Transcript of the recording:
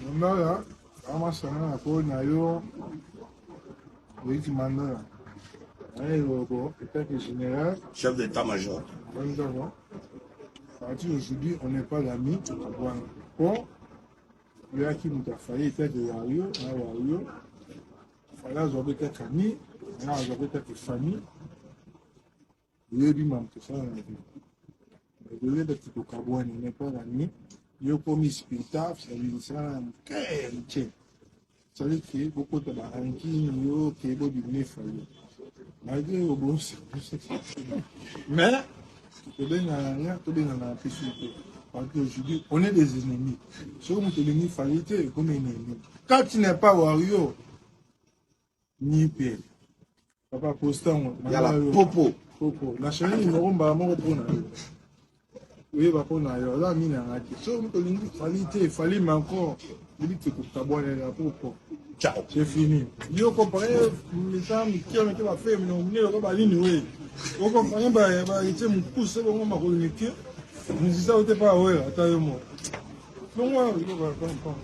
Mandala, kama sana ko na yo, Luigi Mandala. Peut-être général. Chef d'état-major. Aujourd'hui, on n'est pas amis. Bon, il y a qui nous a failli peut-être Wario, Wario. Il fallait avoir peut-être amis, il y a peut-être famille. Il y a du monde que ça. Il y a des petits cowboys, on n'est pas amis. Il y a comme spectacle, ça veut dire ça. Ça veut dire que beaucoup de ranking, il y a qui est beau du nez fallu. Malgré le bon, mais tout le monde parce qu'aujourd'hui, on est des ennemis. Si on est ennemi, il comme un ennemi. Quand tu n'es pas Wario, ni père. Papa Postan, il y a la popo. Popo. La chaîne, ils n'auront pas mort pour nous. Oui, va pour nous. Là, il y a un qui. Si on est ennemi, il fallait mais encore. Il dit que tu as boire la popo. Ciao. C'est fini. Je comprends les gens qui ont été faits, mais on est pas ligne, oui. On comprend, il était mon pouce, on m'a communiqué. Je ne sais pas, ouais, attends-moi. Non, moi, je ne comprends pas.